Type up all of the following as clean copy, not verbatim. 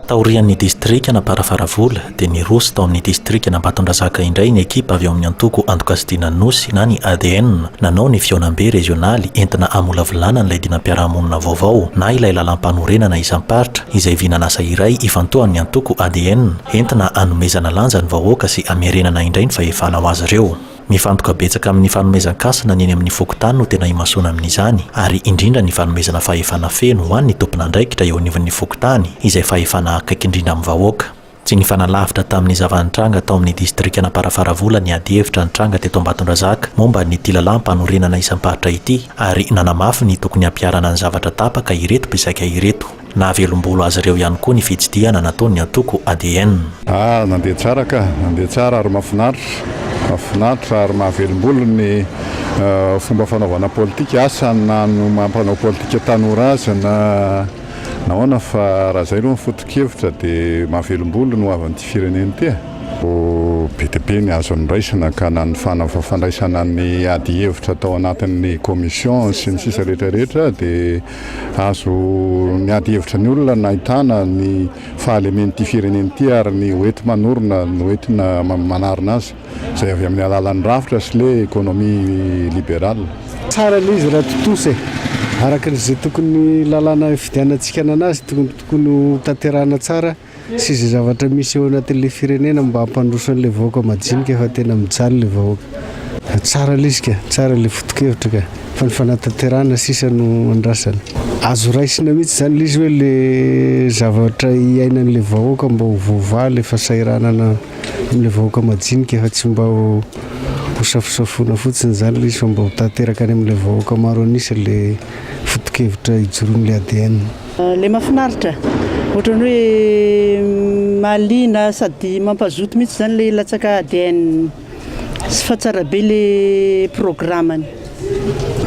Taorian'ny distrika na Parafaravola dia niroso tao amin'ny distrika na Ambatondrazaka indray ny ekipa avy ao amin'ny Antoko Antokasidiana Nosy na ny ADN nanao ny fionam-be Régionale entina amolavolana n'ilay dinam-piarahamonina vaovao na ilay lalam-panorenana isam-paritra izay vinanasa iray ifantohan'ny Antoko ADN entina hanomezana lanja ny vahoaka sy hamerenana indray ny fahefana ho azy ireo. Mifantoka betsaka amin'ny fanomezan-kasina ny eny amin'ny fokotany no tena himasona amin'izany ary indrindra ny fanomezana fahefana feno ho an'ny tompon'andraikitra eo anivon'ny fokotany izay fahefana akaiky indrindra amin'ny vahoaka. Tsy ny fanalavitra tamin'ny zava-nitranga tao amin'ny distrika na Parafaravola ny ady hevitra nitranga teto Ambatondrazaka momba ny ity lalam-panorenana isam-paritra ity ary nanamafy ny tokony hampiarana ny zavatra tapaka ireto bezaka ireto. Nahavelombolo azy ireo ihany koa ny fitsidihana nataon'ny Antoko ADN. Nandeha tsara nandeha tsara ary mahafinaritra ary mahavelombolo ny fomba fanaovana politika asa nano mampanao politika tanora azy nahoana fa raha zay aloha foto-kevitra dia mahavelombolo no avan'ity firenena ity. BTP ny azo andraisana ka nany fandraisana ny ady hevitra tao anatin'ny komision sy ny sisa rehetrarehetra dia azo ny ady hevitra ny olona nahitana ny fahalemen'ity firenena ity ary ny hoety manorina ny hoetina manarina azy izay avy amin'ny alalan'ny rafitra sy le ekonomia liberaly. Tsara ilay izy raha totosy araka izay tokony lalàna fidianantsika ananazy tokony tanterahana tsara sy izay zavatra misy eo anatin'ilay firenena mba hampandrosan'ilay vahoaka madinika efa tena mijaly ilay vahoaka. Tsara ilay izy ka, tsara ilay foto-kevitra ka fa ny fanatanterahana sisa no andrasana. Azo raisina mihitsy izany ilay izy hoe ilay zavatra iainan'ilay vahoaka mba ho voavaha ilay fahasahiranana amin'ilay vahoaka madinika efa tsy mba ho safosafona fotsiny izany ilay izy fa mba ho tanteraka any amin'ilay vahoaka maro anisa ilay foto-kevitra hijoroan'ilay ADN. Ilay mahafinaritra ohatrany hoe mahaliana sady mampazoto mihitsy izany ilay latsaka ADN sy fa tsara be ilay programmany.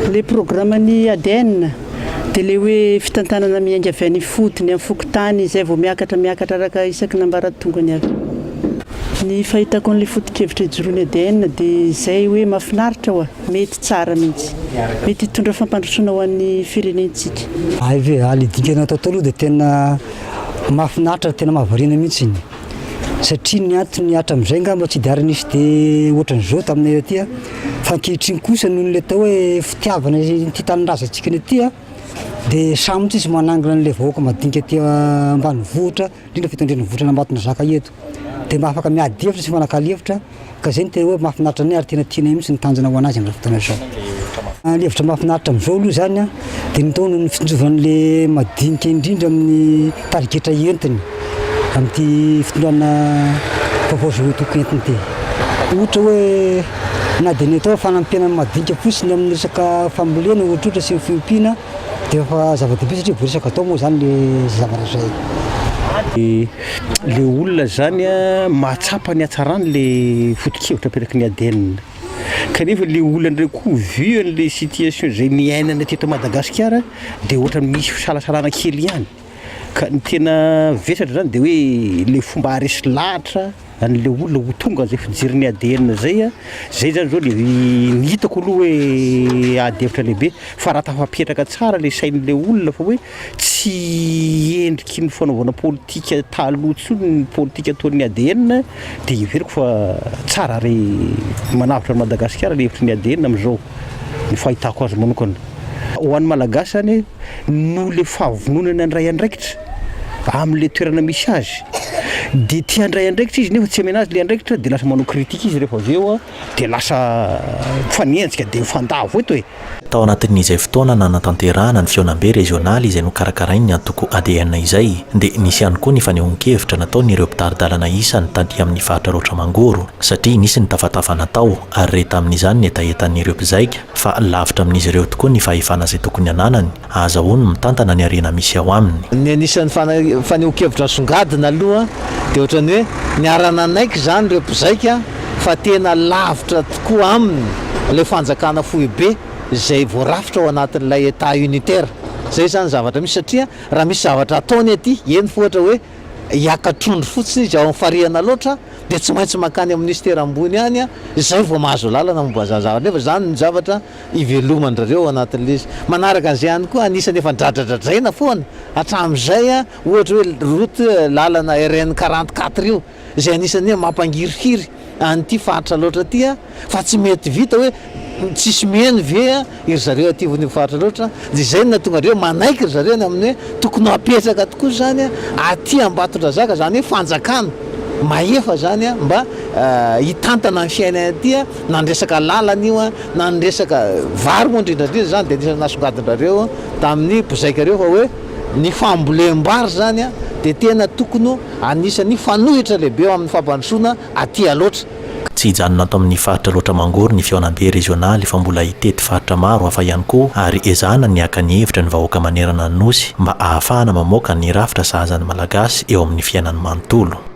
Ilay programmany ADN dia ilay hoe fitantanana miainga avy any fotony amin'ny fokotany izay vao miakatra araka isaky nambaratongany avy. Ny fahitako an'ilay foto-kevitra hijoroan'ny ADN dia izay hoe mahafinaritra hoa, mety tsara mihitsy. Mety hitondra fampandrosoana ho an'ny firenentsika. Alidinka natao taloha dia tena mahafinaritra, tena mahavariana mihitsy iny. Satria ny antony hatra amin'izay ngamba tsy dia ary nisy dia ohatran'izao taminay aty fa ankehitriny kosa noho ny atao hoe fitiavana ity tanin-drazantsika ity dia samy tsisy manangona n'ilay vahoaka madinika aty ambanivohitra indrindra fitandrena vohitra Ambatondrazaka eto dia mahafaka miady hevitra sy manakala hevitra ka izay ny tena hoe mahafinaritra anay ary tena tianay mihitsy ny tanjona ho anazy amin'izao fotoana izao. Ny hevitra mahafinaritra amin'izao aloha zany dia ny taona ny fitsinjovan'ilay madinika indrindra amin'ny tarigetra entiny amin'ity fitondrana vaovao zao tokony entiny ity. Ohatra hoe na dia ny atao fanampiana madinika fotsiny amin'ny resaka fambolena ohatra sy ny fiompiana dia efa zava-dehibe satria voaresaka atao moa zany ilay zavatra izay. Ilay olona zany mahatsapa ny hatsarany ilay foto-kevitra aperaky ny ADN. Kanefa ilay olona indray koa vu an'ilay situation izay niainana teto Madagascar dia ohatra misy fisalasalana kely ihany. Ka ny tena vesatra zany dia hoe ilay fomba haresy lahatra an'ilay olona ho tonga izay fidirin'ny ADN zay zany zao ilay ny hitako aloha hoe ady hevitra lehibe fa raha tafapetraka tsara ilay sain'ilay olona fa hoe tsy endriky ny fanaovana politika taloha intsony ny politika ataon'ny ADN dia everiko fa tsara ry manavitra ny Madagascar ilay hevitry ny ADN amin'izao ny fahitako azy manokana. Ho an'ny Malagasy zany no ilay fahavononana andray andraikitra amin'ilay toerana misy azy dia tia andray andraikitra izy nefa tsy amena azy ilay andraikitra dia lasa manao kritika izy rehefa avy eo dia lasa fanenjika dia fandavo eto e. Tao anatin'izay fotoana nanatanterahana ny fionam-be Régionale izay nokarakarainy ny Antoko ADN izay dia nisy ihany koa ny fanehoan-kevitra nataon'ireo mpitaridalana isa ny taty amin'ny faritra roatra mangoro satria nisy ny tafatafa natao ary reta amin'izany ny etaetan'ireo mpizaika fa lavitra amin'izy ireo tokoa ny fahefana izay tokony ananany ahazahoany mitantana ny arena misy ao aminy. Ny anisan'ny fanehoan-kevitra songadina aloha dia ohatrany hoe niarana anaiky zany ireo mpizaika fa tena lavitra tokoa aminy ilay fanjakana foibe izay voarafitra ao anatin'ilay état unitaire. Zay zany zavatra misy satria raha misy zavatra ataony aty eny fohatra hoe hiakatrondro fotsiny izy ao amin'ny farihana loatra dia tsy maintsy makany amin'ny ministera ambony any a izay vao mahazo lalana momba zazavatra nefa zany ny zavatra ivelomandrareo anatin'le izy manaraka an'izay ihany koa anisany efa dradradradraina foana hatramin'izay a ohatra hoe route lalana RN 44 io izay anisany hoe mampangirihiry an'ity faritra loatra aty a fa tsy mety vita hoe tsisy miheno ve a iry zareo ativon'io faritra loatra dia izay no natonga reo manaiky ry zareo ny amin'ny hoe tokony apetraka tokoa zany a aty Ambatondrazaka zany hoe fanjakana maefa zany a mba hitantana ny fiainana aty a na nresaka lalana io a na nresaka vary moa indrindrandrindra zany dia anisany nasongadindrareo tamin'ny mpizaika reo fa hoe ny fambolem-bary zany a dia tena tokony anisany fanohitra lehibe eo amin'ny fampandrosoana aty aloatra. Tsy hijanona ato amin'ny faritra loatra mangory ny fiaonam-be Régionale fa mbola hitety faritra maro hafa ihany koa ary ezahana ny aka ny hevitra ny vahoaka manerana ny nosy mba ahafahana mamoaka ny rafitra sahazan'ny malagasy eo amin'ny fiainany manontolo.